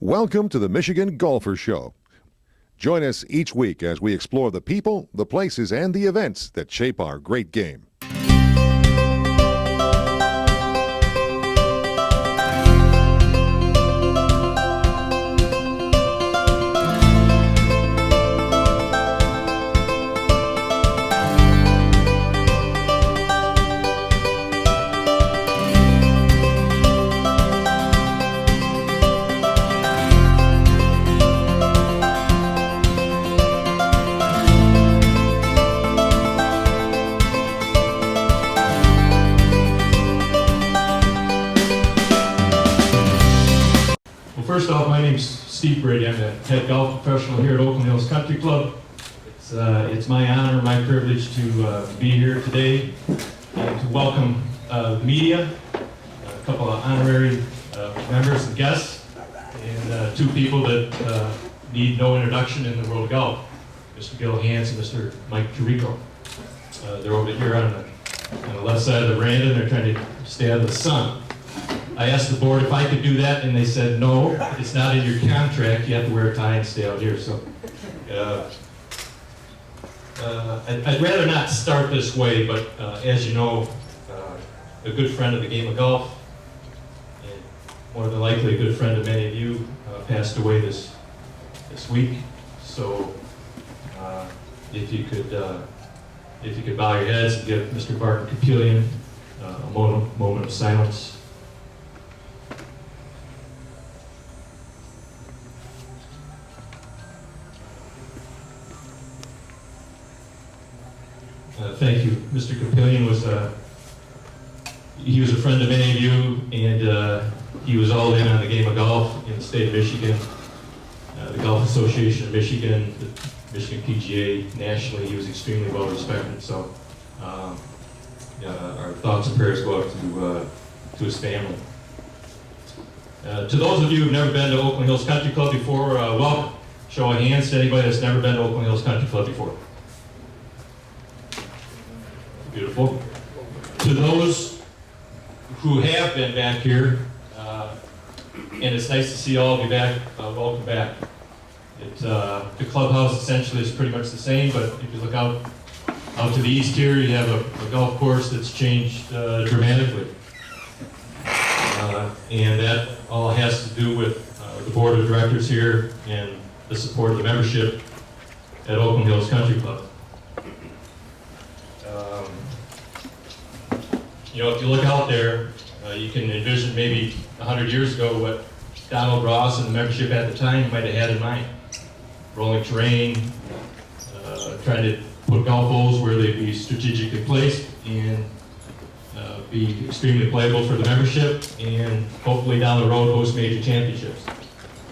Welcome to the Michigan Golfer Show. Join us each week as we explore the people, the places, and the events that shape our great game. First off, my name's Steve Brady. I'm the head golf professional here at Oakland Hills Country Club. It's my honor, my privilege to be here today and to welcome the media, a couple of honorary members and guests, and two people that need no introduction in the world of golf, Mr. Gil Hanse and Mr. Mike Jericho. They're over here on the left side of the veranda, and they're trying to stay out of the sun. I asked the board if I could do that, and they said, no, it's not in your contract. You have to wear a tie and stay out here. So I'd rather not start this way, but as you know, a good friend of the game of golf, and more than likely a good friend of many of you, passed away this week. So if you could bow your heads and give Mr. Barton Capillion a moment of silence. Thank you. Mr. Capillion was a friend of many of you, and he was all in on the game of golf in the state of Michigan, the Golf Association of Michigan, the Michigan PGA nationally. He was extremely well respected. So our thoughts and prayers go out to his family. To those of you who've never been to Oakland Hills Country Club before, welcome. Show of hands to anybody that's never been to Oakland Hills Country Club before. Beautiful. To those who have been back here, and it's nice to see all of you back, welcome back. The clubhouse essentially is pretty much the same, but if you look out to the east here, you have a golf course that's changed dramatically. And that all has to do with the board of directors here and the support of the membership at Oakland Hills Country Club. If you look out there, you can envision maybe 100 years ago what Donald Ross and the membership at the time might have had in mind. Rolling terrain, trying to put golf holes where they'd be strategically placed and be extremely playable for the membership, and hopefully down the road host major championships.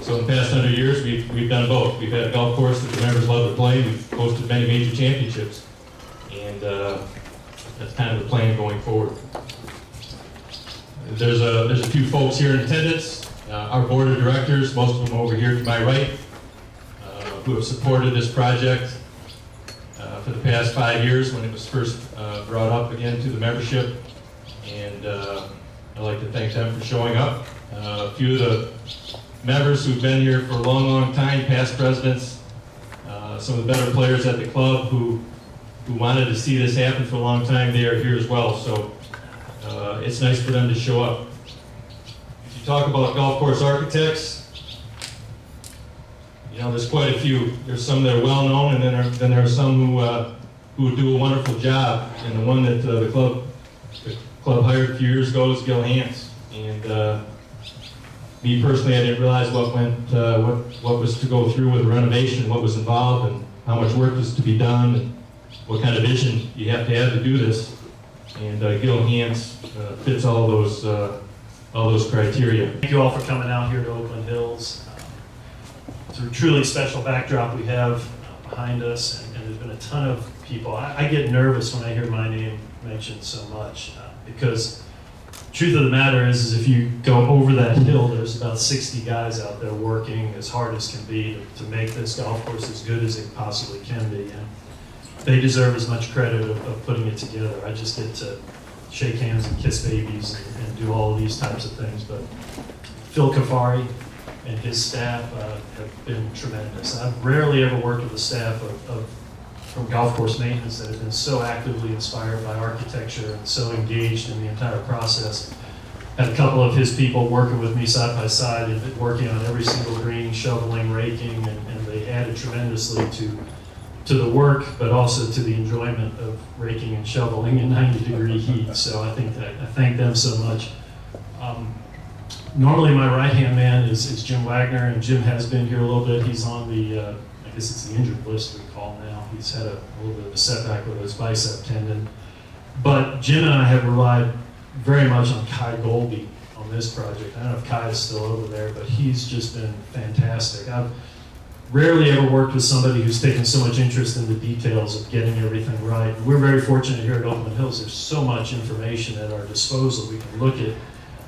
So in the past 100 years, we've done both. We've had a golf course that the members love to play. We've hosted many major championships, and that's kind of the plan going forward. There's a few folks here in attendance. Our board of directors, most of them over here to my right, who have supported this project for the past 5 years when it was first brought up again to the membership. And I'd like to thank them for showing up. A few of the members who've been here for a long, long time, past presidents, some of the better players at the club who wanted to see this happen for a long time, they are here as well. So it's nice for them to show up. If you talk about golf course architects, there's quite a few. There's some that are well known, and then there are some who do a wonderful job. And the one that the club hired a few years ago is Gil Hanse. And me personally, I didn't realize what was to go through with the renovation, what was involved, and how much work was to be done, and what kind of vision you have to do this. And Gil Hanse fits all those criteria. Thank you all for coming out here to Oakland Hills. It's a truly special backdrop we have behind us, and there's been a ton of people. I get nervous when I hear my name mentioned so much because the truth of the matter is if you go over that hill, there's about 60 guys out there working as hard as can be to make this golf course as good as it possibly can be. And they deserve as much credit of putting it together. I just get to shake hands and kiss babies and do all of these types of things. But Phil Kafari, and his staff have been tremendous. I've rarely ever worked with a staff from golf course maintenance that has been so actively inspired by architecture and so engaged in the entire process. Had a couple of his people working with me side by side and working on every single green, shoveling, raking, and they added tremendously to the work, but also to the enjoyment of raking and shoveling in 90-degree heat. So I thank them so much. Normally my right-hand man is Jim Wagner, and Jim has been here a little bit. He's on the, I guess it's the injured list we call now. He's had a little bit of a setback with his bicep tendon. But Jim and I have relied very much on Kai Golby on this project. I don't know if Kai is still over there, but he's just been fantastic. I've rarely ever worked with somebody who's taken so much interest in the details of getting everything right. We're very fortunate here at Oakland Hills. There's so much information at our disposal. We can look at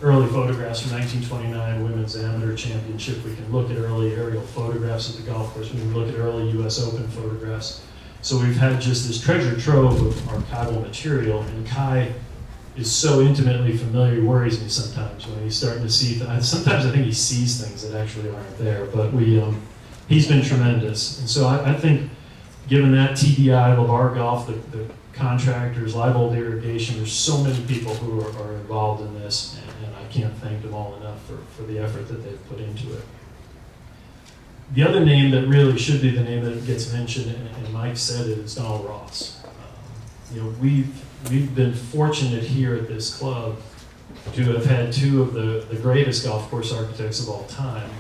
early photographs from 1929 Women's Amateur Championship. We can look at early aerial photographs of the golf course. We can look at early US Open photographs. So we've had just this treasure trove of archival material, and Kai is so intimately familiar, he worries me sometimes when he's starting to see, sometimes I think he sees things that actually aren't there, but he's been tremendous. And so I think, given that, TDI, LeVar Golf, the contractors, Live Old Irrigation, there's so many people who are involved in this, and I can't thank them all enough for the effort that they've put into it. The other name that really should be the name that gets mentioned, and Mike said it, is Donald Ross. We've been fortunate here at this club to have had two of the greatest golf course architects of all time,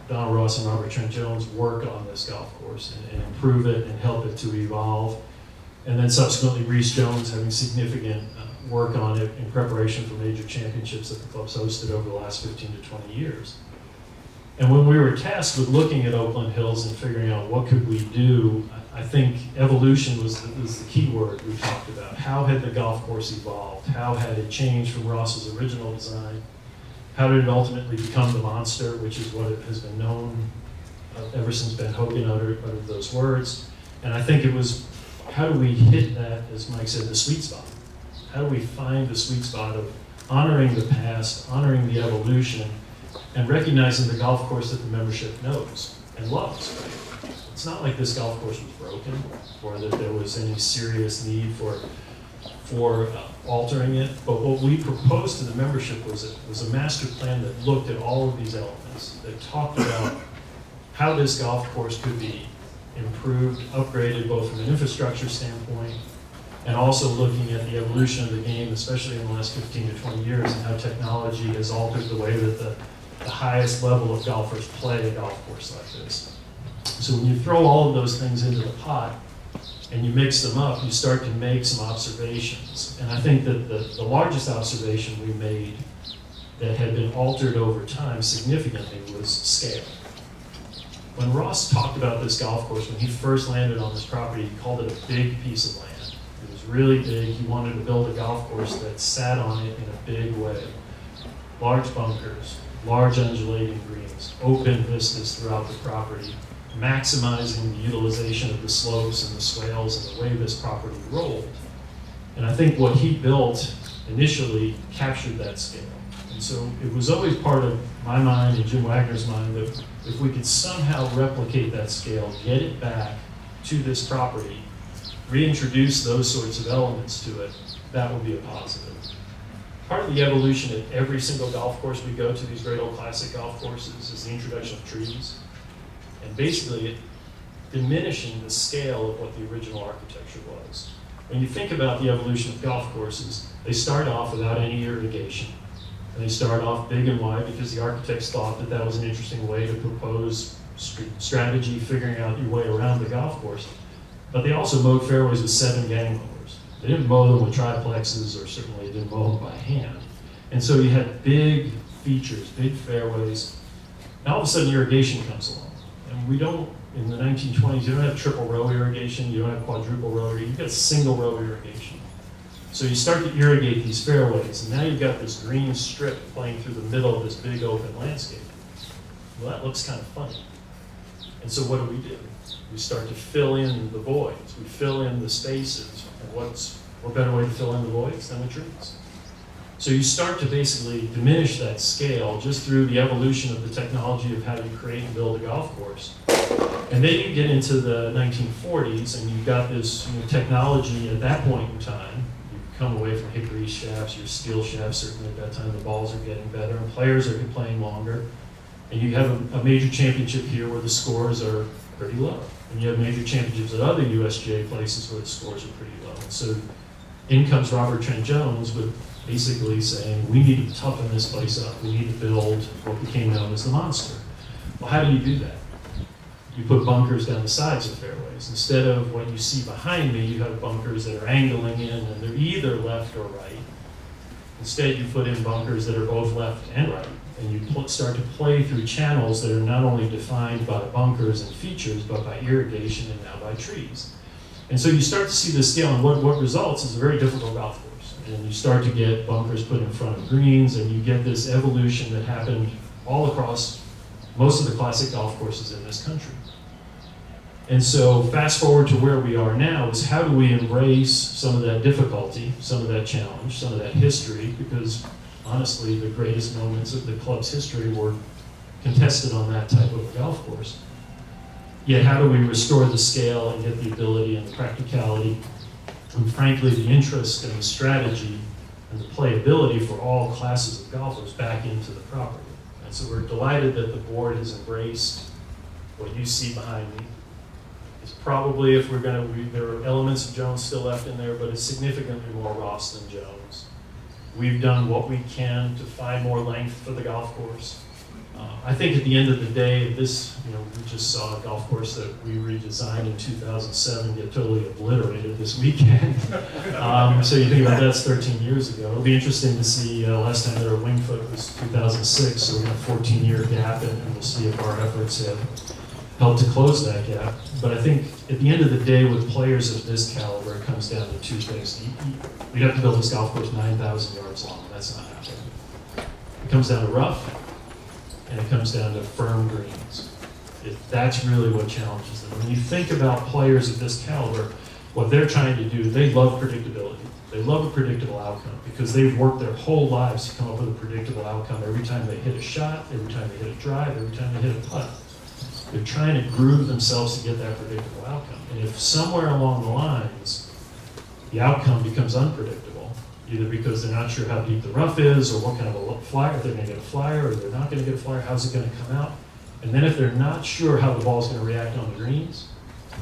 Donald Ross and Robert Trent Jones, work on this golf course and improve it and help it to evolve. And then subsequently Reese Jones having significant work on it in preparation for major championships that the club's hosted over the last 15 to 20 years. And when we were tasked with looking at Oakland Hills and figuring out what could we do, I think evolution was the key word we talked about. How had the golf course evolved? How had it changed from Ross's original design? How did it ultimately become the monster, which is what it has been known ever since Ben Hogan uttered those words? And I think it was, how do we hit that, as Mike said, the sweet spot? How do we find the sweet spot of honoring the past, honoring the evolution, and recognizing the golf course that the membership knows and loves? It's not like this golf course was broken or that there was any serious need for altering it. But what we proposed to the membership was a master plan that looked at all of these elements, that talked about how this golf course could be improved, upgraded, both from an infrastructure standpoint and also looking at the evolution of the game, especially in the last 15 to 20 years, and how technology has altered the way that the highest level of golfers play a golf course like this. So when you throw all of those things into the pot and you mix them up, you start to make some observations. And I think that the largest observation we made that had been altered over time significantly was scale. When Ross talked about this golf course, when he first landed on this property, he called it a big piece of land. It was really big. He wanted to build a golf course that sat on it in a big way. Large bunkers, large undulating greens, open vistas throughout the property, maximizing the utilization of the slopes and the swales and the way this property rolled. And I think what he built initially captured that scale. And so it was always part of my mind and Jim Wagner's mind that if we could somehow replicate that scale, get it back to this property, reintroduce those sorts of elements to it, that would be a positive. Part of the evolution at every single golf course we go to, these great old classic golf courses, is the introduction of trees. And basically diminishing the scale of what the original architecture was. When you think about the evolution of golf courses, they start off without any irrigation. And they start off big and wide because the architects thought that that was an interesting way to propose strategy, figuring out your way around the golf course. But they also mowed fairways with 7 gang mowers. They didn't mow them with triplexes, or certainly didn't mow them by hand. And so you had big features, big fairways. Now all of a sudden irrigation comes along. And we don't, in the 1920s, you don't have triple row irrigation, you don't have quadruple row irrigation, you've got single row irrigation. So you start to irrigate these fairways, and now you've got this green strip playing through the middle of this big open landscape. Well, that looks kind of funny. And so what do? We start to fill in the voids, we fill in the spaces. And what better way to fill in the voids than with trees? So you start to basically diminish that scale just through the evolution of the technology of how you create and build a golf course. And then you get into the 1940s and you've got this technology at that point in time. You've come away from hickory shafts, your steel shafts, certainly at that time the balls are getting better and players are playing longer. And you have a major championship here where the scores are pretty low. And you have major championships at other USGA places where the scores are pretty low. And so in comes Robert Trent Jones with basically saying, we need to toughen this place up. We need to build what became known as the Monster. Well, how do you do that? You put bunkers down the sides of fairways. Instead of what you see behind me, you have bunkers that are angling in and they're either left or right. Instead, you put in bunkers that are both left and right. And you start to play through channels that are not only defined by bunkers and features, but by irrigation and now by trees. And so you start to see this scale, and what results is a very difficult golf course. And you start to get bunkers put in front of greens, and you get this evolution that happened all across most of the classic golf courses in this country. And so fast forward to where we are now is how do we embrace some of that difficulty, some of that challenge, some of that history, because honestly, the greatest moments of the club's history were contested on that type of a golf course. Yet how do we restore the scale and get the ability and the practicality and frankly the interest and the strategy and the playability for all classes of golfers back into the property? And so we're delighted that the board has embraced what you see behind me. It's probably, if we're going to, there are elements of Jones still left in there, but it's significantly more Ross than Jones. We've done what we can to find more length for the golf course. I think at the end of the day, this, we just saw a golf course that we redesigned in 2007 get totally obliterated this weekend. So you think about that's 13 years ago. It'll be interesting to see, last time there were Wingfoot was 2006, so we have a 14-year gap, and we'll see if our efforts have helped to close that gap. But I think at the end of the day, with players of this caliber, it comes down to two things. We'd have to build this golf course 9,000 yards long. That's not happening. It comes down to rough, and it comes down to firm greens. That's really what challenges them. When you think about players of this caliber, what they're trying to do, they love predictability. They love a predictable outcome because they've worked their whole lives to come up with a predictable outcome every time they hit a shot, every time they hit a drive, every time they hit a putt. They're trying to groove themselves to get that predictable outcome. And if somewhere along the lines, the outcome becomes unpredictable, either because they're not sure how deep the rough is or what kind of a flyer, if they're going to get a flyer or they're not going to get a flyer, how's it going to come out? And then if they're not sure how the ball's going to react on the greens,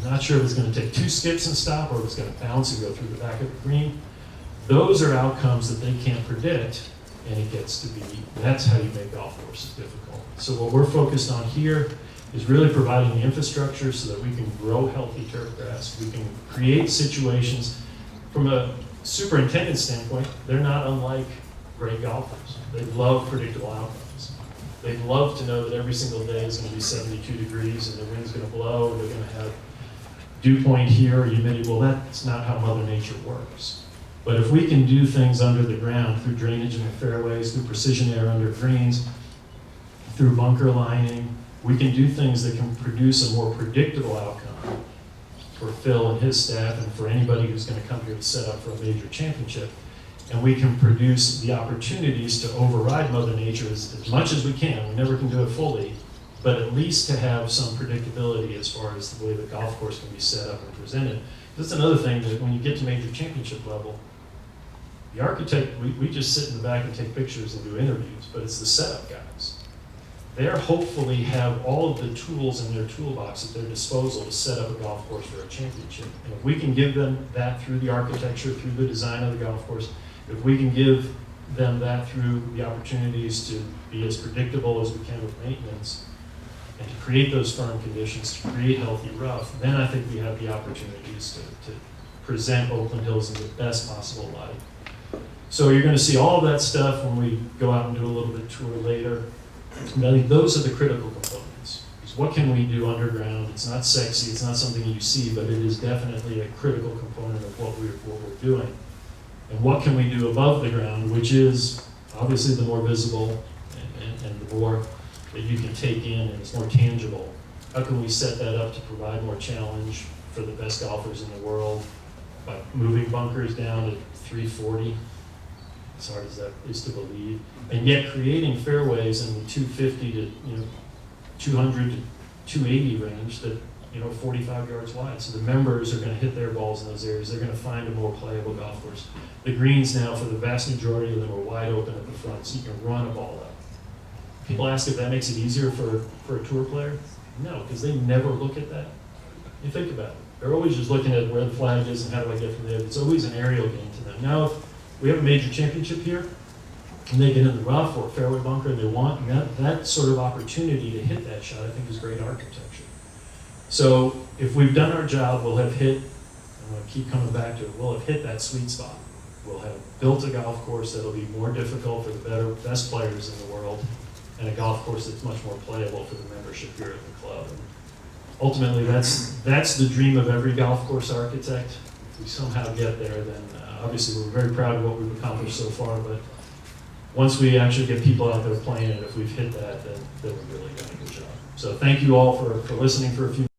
not sure if it's going to take two skips and stop or if it's going to bounce and go through the back of the green, those are outcomes that they can't predict, and it gets to be, that's how you make golf courses difficult. So what we're focused on here is really providing the infrastructure so that we can grow healthy turf grass. We can create situations. From a superintendent standpoint, they're not unlike great golfers. They love predictable outcomes. They love to know that every single day is going to be 72 degrees and the wind's going to blow, and they're going to have dew point here or humidity. Well, that's not how Mother Nature works. But if we can do things under the ground through drainage in the fairways, through precision air under greens, through bunker lining, we can do things that can produce a more predictable outcome for Phil and his staff and for anybody who's going to come here to set up for a major championship. And we can produce the opportunities to override Mother Nature as much as we can. We never can do it fully, but at least to have some predictability as far as the way the golf course can be set up and presented. That's another thing that when you get to major championship level, the architect, we just sit in the back and take pictures and do interviews, but it's the setup guys. They hopefully have all of the tools in their toolbox at their disposal to set up a golf course for a championship. And if we can give them that through the architecture, through the design of the golf course, if we can give them that through the opportunities to be as predictable as we can with maintenance, and to create those firm conditions, to create healthy rough, then I think we have the opportunities to present Oakland Hills in the best possible light. So you're going to see all of that stuff when we go out and do a little bit of tour later. And I think those are the critical components. Because what can we do underground? It's not sexy, it's not something you see, but it is definitely a critical component of what we're doing. And what can we do above the ground, which is obviously the more visible and the more that you can take in and it's more tangible. How can we set that up to provide more challenge for the best golfers in the world by moving bunkers down to 340? as hard as that is to believe, and yet creating fairways in the 250 to 200 to 280 range that 45 yards wide. So the members are going to hit their balls in those areas. They're going to find a more playable golf course. The greens now, for the vast majority of them, are wide open at the front, so you can run a ball up. People ask if that makes it easier for a tour player. No, because they never look at that. You think about it. They're always just looking at where the flag is and how do I get from there. It's always an aerial game to them. Now, if we have a major championship here, and they get in the rough or fairway bunker and they want, and that sort of opportunity to hit that shot, I think, is great architecture. So if we've done our job, we'll have hit, I'm going to keep coming back to it, we'll have hit that sweet spot. We'll have built a golf course that'll be more difficult for the best players in the world, and a golf course that's much more playable for the membership here at the club. And ultimately, that's the dream of every golf course architect. If we somehow get there, then obviously we're very proud of what we've accomplished so far, but once we actually get people out there playing it, if we've hit that, then we've really done a good job. So thank you all for listening for a few minutes.